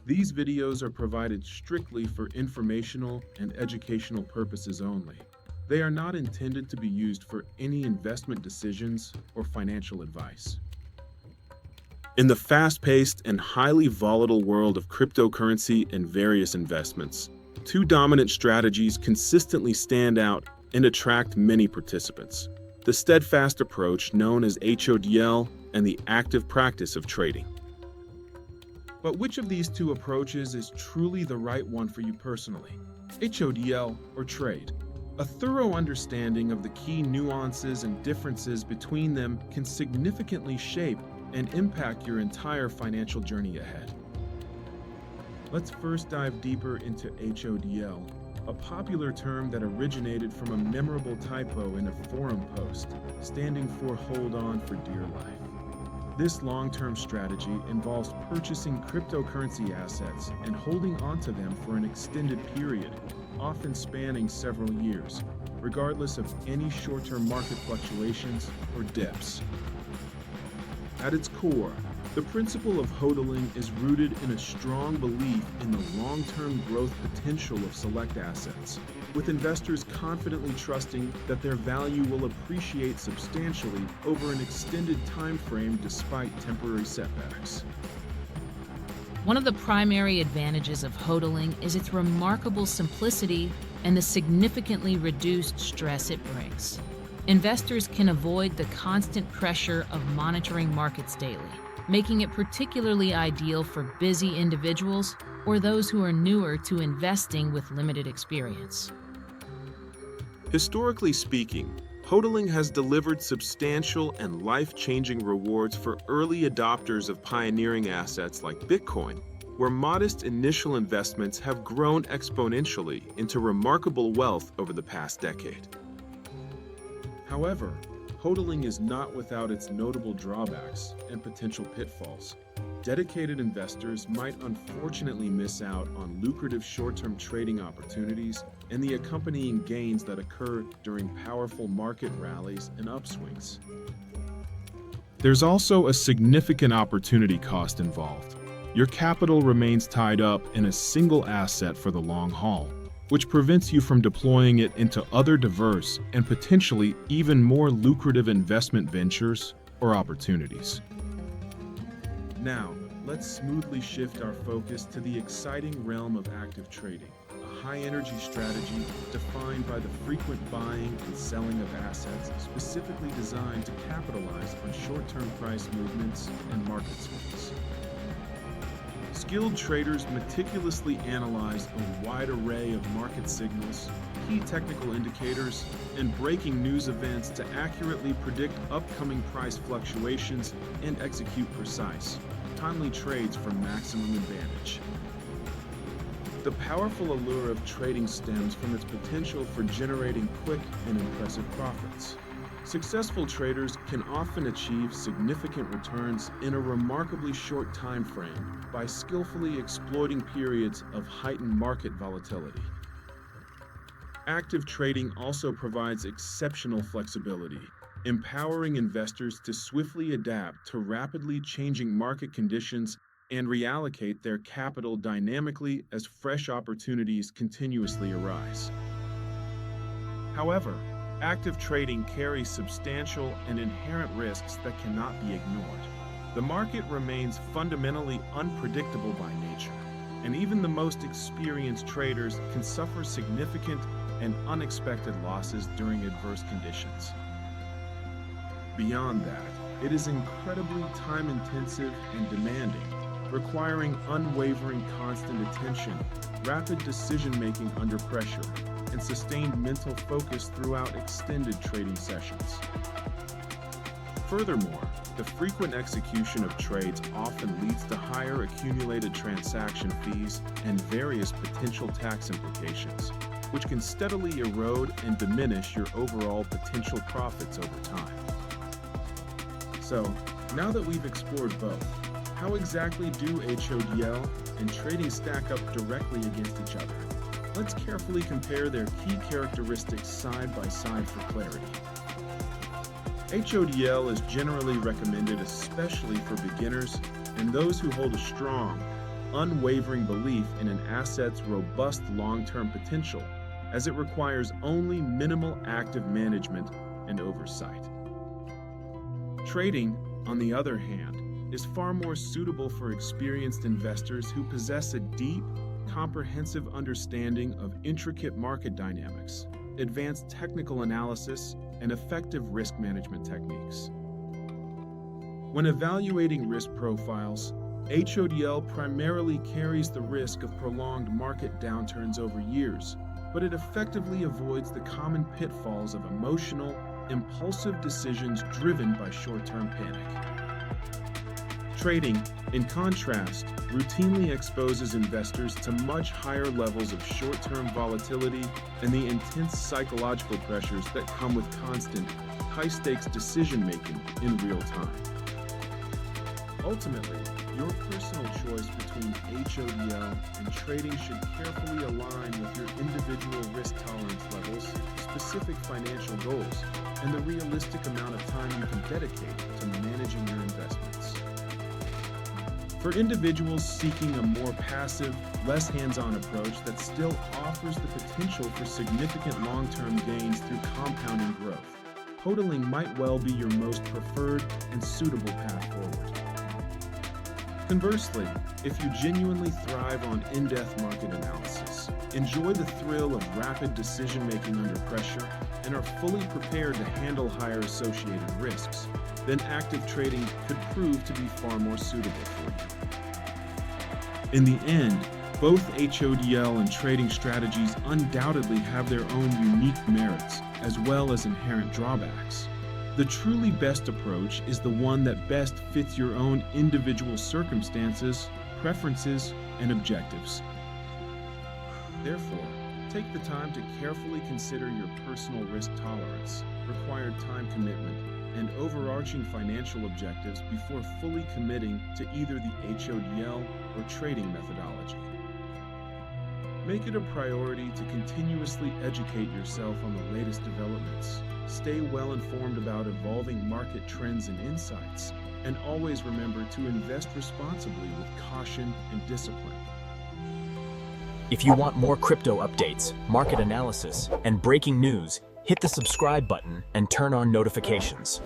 These videos are provided strictly for informational and educational purposes only. They are not intended to be used for any investment decisions or financial advice. In the fast-paced and highly volatile world of cryptocurrency and various investments, two dominant strategies consistently stand out and attract many participants: the steadfast approach known as HODL and the active practice of trading. But which of these two approaches is truly the right one for you personally? HODL or trade? A thorough understanding of the key nuances and differences between them can significantly shape and impact your entire financial journey ahead. Let's first dive deeper into HODL, a popular term that originated from a memorable typo in a forum post, standing for "hold on for dear life." This long-term strategy involves purchasing cryptocurrency assets and holding onto them for an extended period, often spanning several years, regardless of any short-term market fluctuations or dips. At its core, the principle of HODLing is rooted in a strong belief in the long-term growth potential of select assets, with investors confidently trusting that their value will appreciate substantially over an extended time frame despite temporary setbacks. One of the primary advantages of HODLing is its remarkable simplicity and the significantly reduced stress it brings. Investors can avoid the constant pressure of monitoring markets daily, making it particularly ideal for busy individuals or those who are newer to investing with limited experience. Historically speaking, HODLing has delivered substantial and life-changing rewards for early adopters of pioneering assets like Bitcoin, where modest initial investments have grown exponentially into remarkable wealth over the past decade. However, HODLing is not without its notable drawbacks and potential pitfalls. Dedicated investors might unfortunately miss out on lucrative short-term trading opportunities and the accompanying gains that occur during powerful market rallies and upswings. There's also a significant opportunity cost involved. Your capital remains tied up in a single asset for the long haul, which prevents you from deploying it into other diverse and potentially even more lucrative investment ventures or opportunities. Now, let's smoothly shift our focus to the exciting realm of active trading, a high-energy strategy defined by the frequent buying and selling of assets specifically designed to capitalize on short-term price movements and market swings. Skilled traders meticulously analyze a wide array of market signals, key technical indicators, and breaking news events to accurately predict upcoming price fluctuations and execute precise, timely trades for maximum advantage. The powerful allure of trading stems from its potential for generating quick and impressive profits. Successful traders can often achieve significant returns in a remarkably short time frame by skillfully exploiting periods of heightened market volatility. Active trading also provides exceptional flexibility, empowering investors to swiftly adapt to rapidly changing market conditions and reallocate their capital dynamically as fresh opportunities continuously arise. However, active trading carries substantial and inherent risks that cannot be ignored. The market remains fundamentally unpredictable by nature, and even the most experienced traders can suffer significant and unexpected losses during adverse conditions. Beyond that, it is incredibly time-intensive and demanding, requiring unwavering constant attention, rapid decision-making under pressure, and sustained mental focus throughout extended trading sessions. Furthermore, the frequent execution of trades often leads to higher accumulated transaction fees and various potential tax implications, which can steadily erode and diminish your overall potential profits over time. So, now that we've explored both, how exactly do HODL and trading stack up directly against each other? Let's carefully compare their key characteristics side by side for clarity. HODL is generally recommended especially for beginners and those who hold a strong, unwavering belief in an asset's robust long-term potential, as it requires only minimal active management and oversight. Trading, on the other hand, is far more suitable for experienced investors who possess a deep, comprehensive understanding of intricate market dynamics, advanced technical analysis, and effective risk management techniques. When evaluating risk profiles, HODL primarily carries the risk of prolonged market downturns over years, but it effectively avoids the common pitfalls of emotional, impulsive decisions driven by short-term panic. Trading, in contrast, routinely exposes investors to much higher levels of short-term volatility and the intense psychological pressures that come with constant, high-stakes decision-making in real time. Ultimately, your personal choice between HODL and trading should carefully align with your individual risk tolerance levels, specific financial goals, and the realistic amount of time you can dedicate to managing your investments. For individuals seeking a more passive, less hands-on approach that still offers the potential for significant long-term gains through compounding growth, HODLing might well be your most preferred and suitable path forward. Conversely, if you genuinely thrive on in-depth market analysis, enjoy the thrill of rapid decision-making under pressure, and are fully prepared to handle higher associated risks, then active trading could prove to be far more suitable for you. In the end, both HODL and trading strategies undoubtedly have their own unique merits, as well as inherent drawbacks. The truly best approach is the one that best fits your own individual circumstances, preferences, and objectives. Therefore, take the time to carefully consider your personal risk tolerance, required time commitment, and overarching financial objectives before fully committing to either the HODL or trading methodology. Make it a priority to continuously educate yourself on the latest developments. Stay well informed about evolving market trends and insights, and always remember to invest responsibly with caution and discipline. If you want more crypto updates, market analysis, and breaking news, hit the subscribe button and turn on notifications.